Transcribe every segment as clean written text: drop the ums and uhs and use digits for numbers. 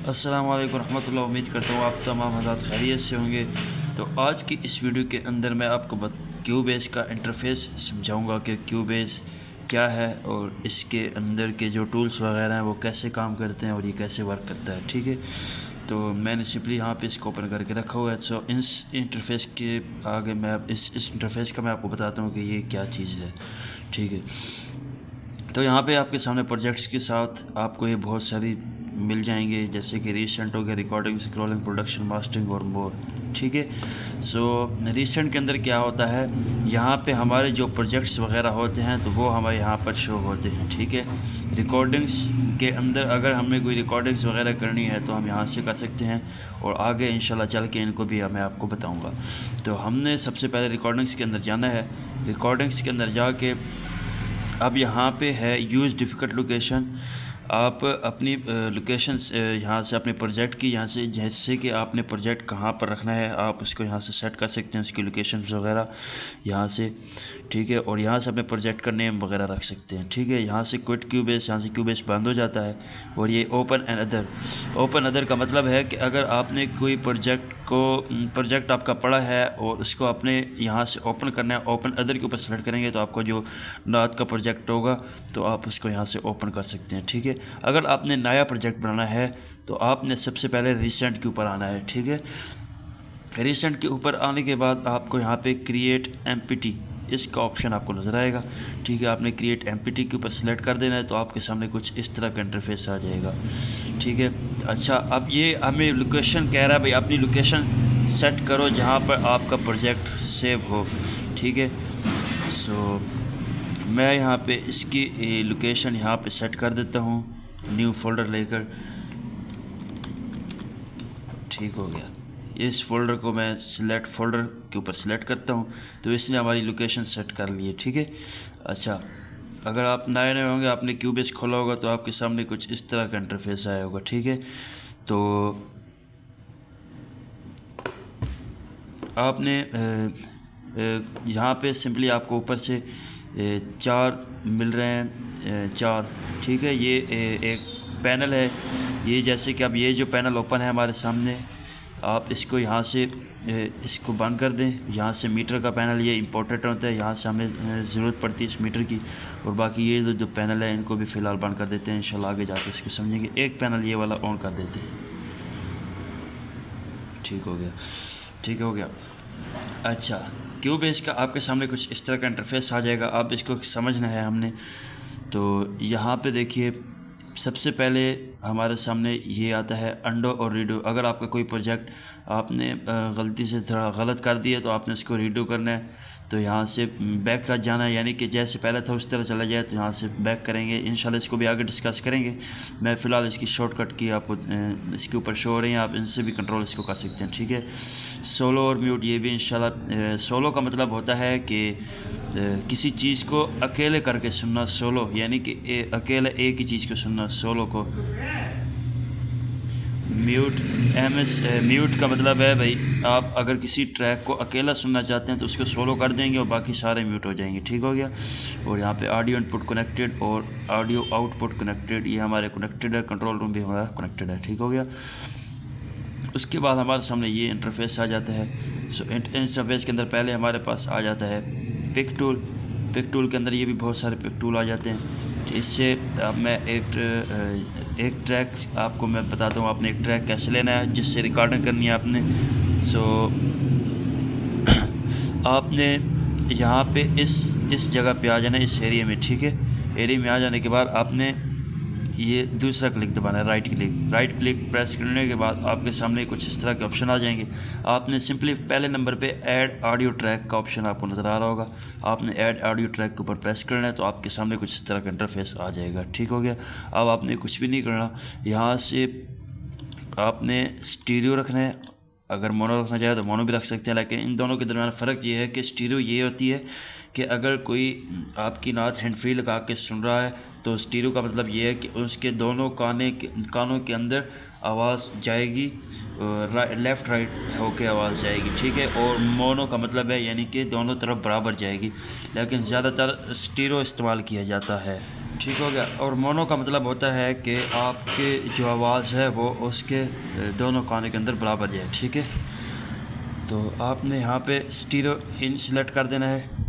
अस्सलाम वालेकुम रहमतुल्लाह। उम्मीद करता हूँ आप तमाम हज़रात खैरियत से होंगे। तो आज की इस वीडियो के अंदर मैं आपको क्यूबेस का इंटरफेस समझाऊंगा कि क्यूबेस क्या है और इसके अंदर के जो टूल्स वगैरह हैं वो कैसे काम करते हैं और ये कैसे वर्क करता है। ठीक है, तो मैंने सिंपली यहाँ पे इसको ओपन करके रखा हुआ है। सो इस इंटरफेस के आगे मैं इस इंटरफेस का मैं आपको बताता हूँ कि ये क्या चीज़ है। ठीक है, तो यहाँ पे आपके सामने प्रोजेक्ट्स के साथ आपको ये बहुत सारी मिल जाएंगे, जैसे कि रीसेंट हो गया, रिकॉर्डिंग, स्क्रॉलिंग, प्रोडक्शन, मास्टरिंग और मोर। ठीक है, सो रीसेंट के अंदर क्या होता है, यहाँ पे हमारे जो प्रोजेक्ट्स वगैरह होते हैं तो वो हमारे यहाँ पर शो होते हैं। ठीक है, रिकॉर्डिंग्स के अंदर अगर हमें कोई रिकॉर्डिंग्स वगैरह करनी है तो हम यहाँ से कर सकते हैं और आगे इंशाल्लाह चल के इनको भी मैं आपको बताऊँगा। तो हमने सबसे पहले रिकॉर्डिंग्स के अंदर जाना है। रिकॉर्डिंग्स के अंदर जाके अब यहाँ पे है यूज़ डिफ़िकल्ट लोकेशन। आप अपनी लोकेशन यहाँ से अपने प्रोजेक्ट की, यहाँ से जैसे कि आपने प्रोजेक्ट कहाँ पर रखना है आप उसको यहाँ से सेट कर सकते हैं, उसकी लोकेशन वगैरह यहाँ से। ठीक है, और यहाँ से अपने प्रोजेक्ट का नेम वगैरह रख सकते हैं। ठीक है, यहाँ से क्विट क्यूबेस, यहाँ से क्यूबेस बंद हो जाता है। और ये open and other, open other का मतलब है कि अगर आपने कोई प्रोजेक्ट आपका पड़ा है और उसको अपने यहाँ से ओपन करना है, ओपन अदर के ऊपर सेलेक्ट करेंगे तो आपको जो नात का प्रोजेक्ट होगा तो आप उसको यहाँ से ओपन कर सकते हैं। ठीक है, अगर आपने नया प्रोजेक्ट बनाना है तो आपने सबसे पहले रिसेंट के ऊपर आना है। ठीक है, रिसेंट के ऊपर आने के बाद आपको यहाँ पे क्रिएट एमपीटी इसका ऑप्शन आपको नज़र आएगा। ठीक है, आपने क्रिएट एमपीटी के ऊपर सेलेक्ट कर देना है तो आपके सामने कुछ इस तरह का इंटरफेस आ जाएगा। ठीक है, अच्छा, अब ये हमें लोकेशन कह रहा है, भाई अपनी लोकेशन सेट करो जहाँ पर आपका प्रोजेक्ट सेव हो। ठीक है, सो मैं यहाँ पे इसकी लोकेशन यहाँ पे सेट कर देता हूँ, न्यू फोल्डर लेकर। ठीक हो गया, इस फोल्डर को मैं सिलेक्ट फोल्डर के ऊपर सेलेक्ट करता हूँ तो इसने हमारी लोकेशन सेट कर ली है। ठीक है, अच्छा, अगर आप नए नए होंगे, आपने क्यूबेस खोला होगा तो आपके सामने कुछ इस तरह का इंटरफेस आया होगा। ठीक है, तो आपने यहाँ पे सिंपली आपको ऊपर से 4 मिल रहे हैं, 4। ठीक है, ये एक पैनल है, ये जैसे कि अब ये जो पैनल ओपन है हमारे सामने, आप इसको यहाँ से इसको बंद कर दें। यहाँ से मीटर का पैनल ये इम्पोर्टेंट होता है, यहाँ से हमें ज़रूरत पड़ती है इस मीटर की। और बाकी ये जो पैनल है इनको भी फ़िलहाल बंद कर देते हैं, इंशाल्लाह आगे जाके इसको समझेंगे। एक पैनल ये वाला ऑन कर देते हैं। ठीक हो गया, ठीक हो गया। अच्छा, क्यूबेस का आपके सामने कुछ इस तरह का इंटरफेस आ जाएगा, आप इसको समझना है हमने। तो यहाँ पे देखिए, सबसे पहले हमारे सामने ये आता है अंडो और रीडो। अगर आपका कोई प्रोजेक्ट आपने गलती से थोड़ा गलत कर दिया तो आपने इसको रीडो करना है, तो यहाँ से बैक का जाना है, यानी कि जैसे पहले था उस तरह चला जाए तो यहाँ से बैक करेंगे। इंशाल्लाह इसको भी आगे डिस्कस करेंगे। मैं फ़िलहाल इसकी शॉर्टकट की आपको इसके ऊपर शो हो रही हैं, आप इनसे भी कंट्रोल इसको कर सकते हैं। ठीक है, सोलो और म्यूट ये भी इंशाल्लाह। सोलो का मतलब होता है कि किसी चीज़ को अकेले करके सुनना, सोलो यानी कि अकेले एक ही चीज़ को सुनना, सोलो को। म्यूट का मतलब है भाई, आप अगर किसी ट्रैक को अकेला सुनना चाहते हैं तो उसको सोलो कर देंगे और बाकी सारे म्यूट हो जाएंगे। ठीक हो गया, और यहाँ पे ऑडियो इनपुट कनेक्टेड और ऑडियो आउटपुट कनेक्टेड, ये हमारे कनेक्टेड है। कंट्रोल रूम भी हमारा कनेक्टेड है। ठीक हो गया, उसके बाद हमारे सामने ये इंटरफेस आ जाता है। सो इंटरफेस के अंदर पहले हमारे पास आ जाता है पिक टूल। पिक टूल के अंदर ये भी बहुत सारे पिक टूल आ जाते हैं। इससे अब मैं एक ट्रैक आपको मैं बताता हूँ, आपने एक ट्रैक कैसे लेना है जिससे रिकॉर्डिंग करनी है आपने। सो आपने यहाँ पे इस जगह पे आ जाना है, इस एरिया में। ठीक है, एरिया में आ जाने के बाद आपने ये दूसरा क्लिक दबाना है, राइट क्लिक प्रेस करने के बाद आपके सामने कुछ इस तरह के ऑप्शन आ जाएंगे। आपने सिंपली पहले नंबर पे ऐड ऑडियो ट्रैक का ऑप्शन आपको नज़र आ रहा होगा, आपने ऐड ऑडियो ट्रैक के ऊपर प्रेस करना है तो आपके सामने कुछ इस तरह का इंटरफेस आ जाएगा। ठीक हो गया, अब आपने कुछ भी नहीं करना, यहाँ से आपने स्टीरियो रखना है। अगर मोनो रखना चाहे तो मोनो भी रख सकते हैं, लेकिन इन दोनों के दरमियान फ़र्क ये है कि स्टीरियो ये होती है कि अगर कोई आपकी नात हैंड फ्री लगा के सुन रहा है तो स्टीरियो का मतलब ये है कि उसके दोनों कानों के अंदर आवाज़ जाएगी, लेफ़्ट राइट होके आवाज़ जाएगी। ठीक है, और मोनो का मतलब है यानी कि दोनों तरफ बराबर जाएगी, लेकिन ज़्यादातर स्टीरियो इस्तेमाल किया जाता है। ठीक हो गया। और मोनो का मतलब होता है कि आपके जो आवाज़ है वो उसके दोनों कानों के अंदर बराबर जाए, ठीक है। तो आपने यहाँ पे स्टीरियो इन सेलेक्ट कर देना है।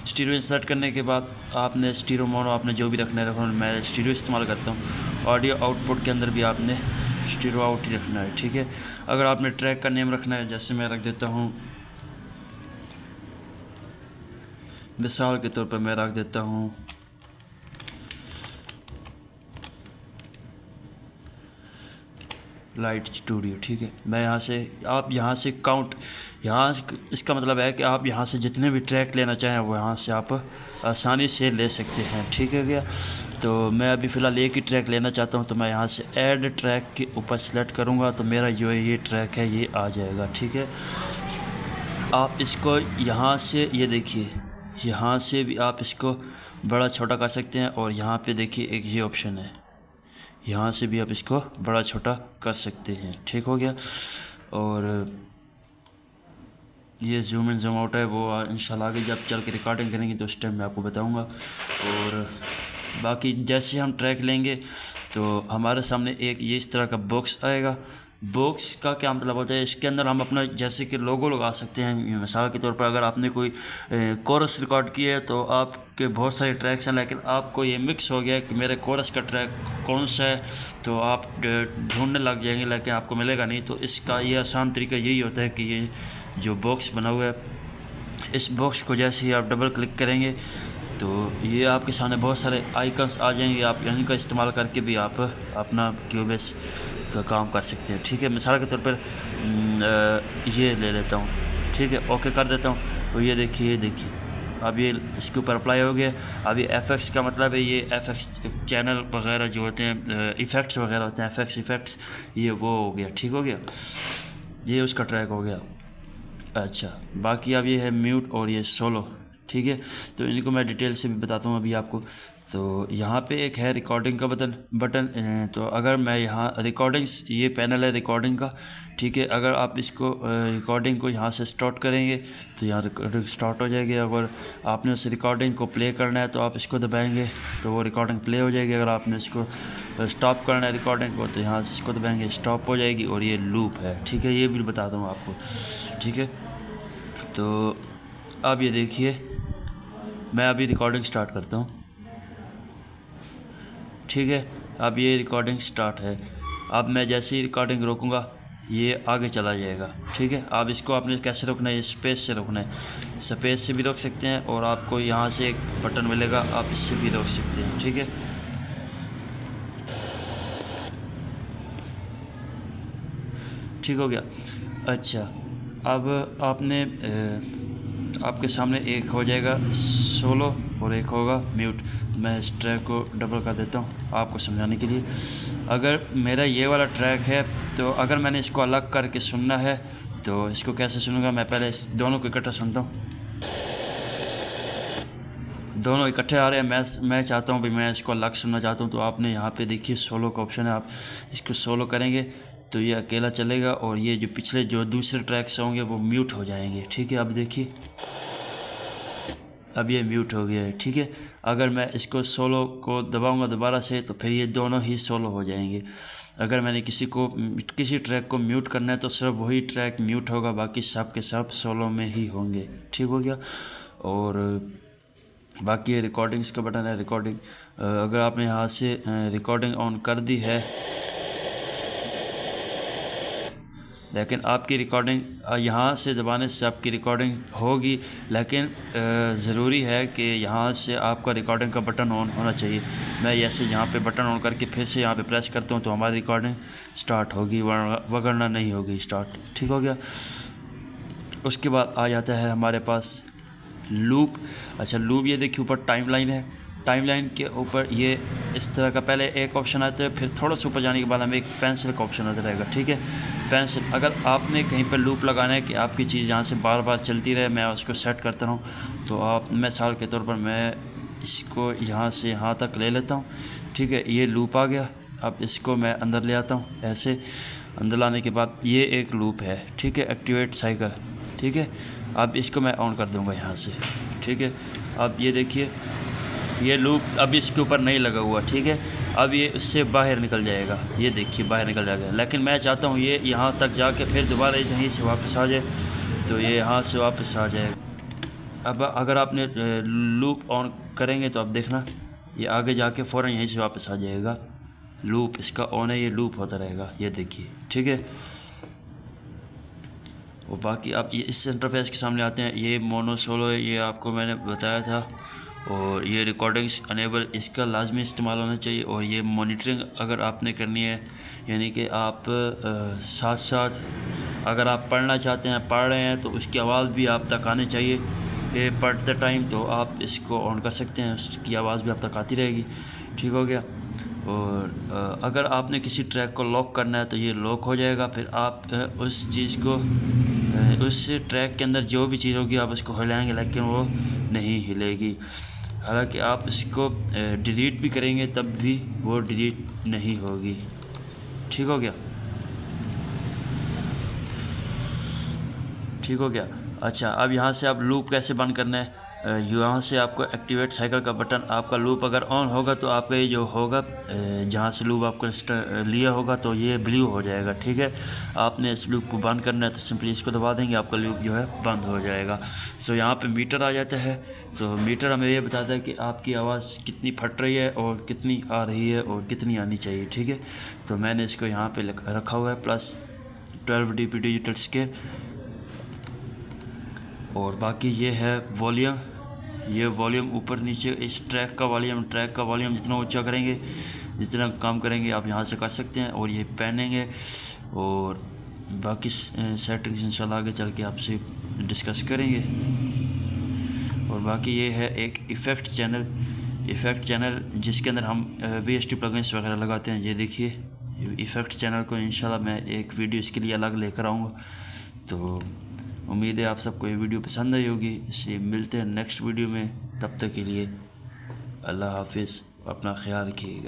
स्टीरियो इन सेलेक्ट करने के बाद आपने स्टीरियो मोनो आपने जो भी रखना है मैं स्टीरियो इस्तेमाल करता हूँ। ऑडियो आउटपुट के अंदर भी आपने स्टीरियो आउट ही रखना है, ठीक है। अगर आपने ट्रैक का नेम रखना है, जैसे मैं रख देता हूँ, मिसाल के तौर पर मैं रख देता हूँ लाइट स्टूडियो, ठीक है। मैं यहाँ से आप यहाँ से काउंट, यहाँ इसका मतलब है कि आप यहाँ से जितने भी ट्रैक लेना चाहें वो यहाँ से आप आसानी से ले सकते हैं, ठीक है क्या। तो मैं अभी फ़िलहाल एक ही ट्रैक लेना चाहता हूँ, तो मैं यहाँ से ऐड ट्रैक के ऊपर सेलेक्ट करूँगा तो मेरा जो ये ट्रैक है ये आ जाएगा, ठीक है। आप इसको यहाँ से ये देखिए, यहाँ से भी आप इसको बड़ा छोटा कर सकते हैं। और यहाँ पे देखिए एक ये ऑप्शन है, यहाँ से भी आप इसको बड़ा छोटा कर सकते हैं, ठीक हो गया। और ये जूम इन जूम आउट है वो इंशाल्लाह आगे जब चल के रिकॉर्डिंग करेंगे तो उस टाइम मैं आपको बताऊंगा। और बाकी जैसे हम ट्रैक लेंगे तो हमारे सामने एक ये इस तरह का बॉक्स आएगा। बॉक्स का क्या मतलब होता है, इसके अंदर हम अपना जैसे कि लोगो लगा सकते हैं। मिसाल के तौर पर अगर आपने कोई कोरस रिकॉर्ड किया है तो आपके बहुत सारे ट्रैक्स हैं, लेकिन आपको ये मिक्स हो गया कि मेरे कोरस का ट्रैक कौन सा है, तो आप ढूंढने लग जाएंगे लेकिन आपको मिलेगा नहीं। तो इसका ये आसान तरीका यही होता है कि ये जो बॉक्स बना हुआ है, इस बॉक्स को जैसे ही आप डबल क्लिक करेंगे तो ये आपके सामने बहुत सारे आइकन्स आ जाएंगे। आप इनका इस्तेमाल करके भी आप अपना क्यूबेस का काम कर सकते हैं, ठीक है। मिसाल के तौर पर ये ले लेता हूँ, ठीक है, ओके कर देता हूँ। तो ये देखिए अब ये इसके ऊपर अप्लाई हो गया। अब ये FX का मतलब है, ये FX चैनल वगैरह जो होते हैं, इफ़ेक्ट्स वगैरह होते हैं, FX इफ़ेक्ट्स, ये वो हो गया, ठीक हो गया। ये उसका ट्रैक हो गया। अच्छा, बाकी अब ये है म्यूट और ये सोलो, ठीक है। तो इनको मैं डिटेल से भी बताता हूँ अभी आपको। तो यहाँ पे एक है रिकॉर्डिंग का बटन। तो अगर मैं यहाँ रिकॉर्डिंग्स, ये पैनल है रिकॉर्डिंग का, ठीक है। अगर आप इसको रिकॉर्डिंग को यहाँ से स्टार्ट करेंगे तो यहाँ रिकॉर्डिंग स्टार्ट हो जाएगी। अगर आपने उस रिकॉर्डिंग को प्ले करना है तो आप इसको दबाएंगे तो वो रिकॉर्डिंग प्ले हो जाएगी। अगर आपने इसको स्टॉप करना है रिकॉर्डिंग को तो यहाँ से इसको दबाएंगे, स्टॉप हो जाएगी। और ये लूप है, ठीक है, ये भी बताता हूँ आपको, ठीक है। तो अब ये देखिए, मैं अभी रिकॉर्डिंग स्टार्ट करता हूँ, ठीक है। अब ये रिकॉर्डिंग स्टार्ट है। अब मैं जैसे ही रिकॉर्डिंग रोकूंगा ये आगे चला जाएगा, ठीक है। अब इसको आपने कैसे रोकना है, ये स्पेस से रोकना है। स्पेस से भी रोक सकते हैं और आपको यहाँ से एक बटन मिलेगा, आप इससे भी रोक सकते हैं, ठीक है। ठीक हो गया। अच्छा, अब आपने आपके सामने एक हो जाएगा सोलो और एक होगा म्यूट। मैं इस ट्रैक को डबल कर देता हूँ आपको समझाने के लिए। अगर मेरा ये वाला ट्रैक है तो अगर मैंने इसको अलग करके सुनना है तो इसको कैसे सुनूंगा, मैं पहले इस दोनों को इकट्ठा सुनता हूँ। दोनों इकट्ठे आ रहे हैं, मैं चाहता हूँ भाई मैं इसको अलग सुनना चाहता हूँ। तो आपने यहाँ पे देखिए सोलो का ऑप्शन है, आप इसको सोलो करेंगे तो ये अकेला चलेगा और ये जो पिछले जो दूसरे ट्रैक्स होंगे वो म्यूट हो जाएंगे, ठीक है। अब देखिए, अब ये म्यूट हो गया है, ठीक है। अगर मैं इसको सोलो को दबाऊंगा दोबारा से तो फिर ये दोनों ही सोलो हो जाएंगे। अगर मैंने किसी ट्रैक को म्यूट करना है तो सिर्फ वही ट्रैक म्यूट होगा, बाकी सब के सब सोलो में ही होंगे, ठीक हो गया। और बाकी ये रिकॉर्डिंग्स का बटन है, रिकॉर्डिंग अगर आपने यहाँ से रिकॉर्डिंग ऑन कर दी है, लेकिन आपकी रिकॉर्डिंग यहाँ से दबाने से आपकी रिकॉर्डिंग होगी, लेकिन ज़रूरी है कि यहाँ से आपका रिकॉर्डिंग का बटन ऑन होना चाहिए। मैं ऐसे यहाँ पे बटन ऑन करके फिर से यहाँ पे प्रेस करता हूँ तो हमारी रिकॉर्डिंग स्टार्ट होगी, वरना नहीं होगी स्टार्ट, ठीक हो गया। उसके बाद आ जाता है हमारे पास लूप। अच्छा, लूप ये देखिए ऊपर टाइमलाइन है, टाइमलाइन के ऊपर ये इस तरह का पहले एक ऑप्शन आता है, फिर थोड़ा सा ऊपर जाने के बाद हमें एक पेंसिल का ऑप्शन आता रहेगा, ठीक है। पेंसिल, अगर आपने कहीं पर लूप लगाना है कि आपकी चीज़ यहाँ से बार बार चलती रहे, मैं उसको सेट करता हूँ। तो आप मिसाल के तौर पर मैं इसको यहाँ से यहाँ तक ले लेता हूँ, ठीक है। ये लूप आ गया। अब इसको मैं अंदर ले आता हूँ, ऐसे अंदर लाने के बाद ये एक लूप है, ठीक है, एक्टिवेट साइकिल, ठीक है। अब इसको मैं ऑन कर दूँगा यहाँ से, ठीक है। अब ये देखिए ये लूप अभी इसके ऊपर नहीं लगा हुआ, ठीक है। अब ये उससे बाहर निकल जाएगा, ये देखिए बाहर निकल जाएगा। लेकिन मैं चाहता हूँ ये यहाँ तक जाके फिर दोबारा यहीं से वापस आ जाए, तो ये यहाँ से वापस आ जाएगा। अब अगर आपने लूप ऑन करेंगे तो अब देखना ये आगे जाके फ़ौरन यहीं से वापस आ जाएगा। लूप इसका ऑन है, ये लूप होता रहेगा, ये देखिए, ठीक है। और बाकी आप ये इस इंटरफेस के सामने आते हैं, ये मोनो सोलो है, ये आपको मैंने बताया था। और ये रिकॉर्डिंग्स अनेबल इसका लाजमी इस्तेमाल होना चाहिए। और ये मॉनिटरिंग अगर आपने करनी है, यानी कि आप साथ साथ अगर आप पढ़ना चाहते हैं, पढ़ रहे हैं, तो उसकी आवाज़ भी आप तक आनी चाहिए कि पढ़ते टाइम तो आप इसको ऑन कर सकते हैं, उसकी आवाज़ भी आप तक आती रहेगी, ठीक हो गया। और अगर आपने किसी ट्रैक को लॉक करना है तो ये लॉक हो जाएगा, फिर आप उस चीज़ को उस ट्रैक के अंदर जो भी चीज़ होगी आप उसको हिलाएंगे, लेकिन वो नहीं हिलेगी। हालांकि आप इसको डिलीट भी करेंगे तब भी वो डिलीट नहीं होगी, ठीक हो गया, ठीक हो गया। अच्छा, अब यहाँ से आप लूप कैसे बंद करना है, यहाँ से आपको एक्टिवेट साइकिल का बटन, आपका लूप अगर ऑन होगा तो आपका ये जो होगा जहाँ से लूप आपको लिया होगा तो ये ब्लू हो जाएगा, ठीक है। आपने इस लूप को बंद करना है तो सिंपली इसको दबा देंगे, आपका लूप जो है बंद हो जाएगा। सो यहाँ पे मीटर आ जाता है, तो मीटर हमें ये बताता है कि आपकी आवाज़ कितनी फट रही है और कितनी आ रही है और कितनी आनी चाहिए, ठीक है। तो मैंने इसको यहाँ पर रखा हुआ है +12 dB डिजिटल स्केल। और बाकी ये है वॉल्यूम, ये वॉल्यूम ऊपर नीचे, इस ट्रैक का वॉल्यूम जितना ऊंचा करेंगे, जितना कम करेंगे आप यहाँ से कर सकते हैं। और ये पहनेंगे और बाकी सेटिंग्स इंशाल्लाह आगे चल के आपसे डिस्कस करेंगे। और बाकी ये है एक इफ़ेक्ट चैनल जिसके अंदर हम VST प्लगइन्स वगैरह लगाते हैं। ये देखिए इफ़ेक्ट चैनल को इंशाल्लाह मैं एक वीडियो इसके लिए अलग लेकर आऊँगा। तो उम्मीद है आप सबको ये वीडियो पसंद आई होगी। इसलिए मिलते हैं नेक्स्ट वीडियो में, तब तक के लिए अल्लाह हाफिज़, अपना ख्याल रखिएगा।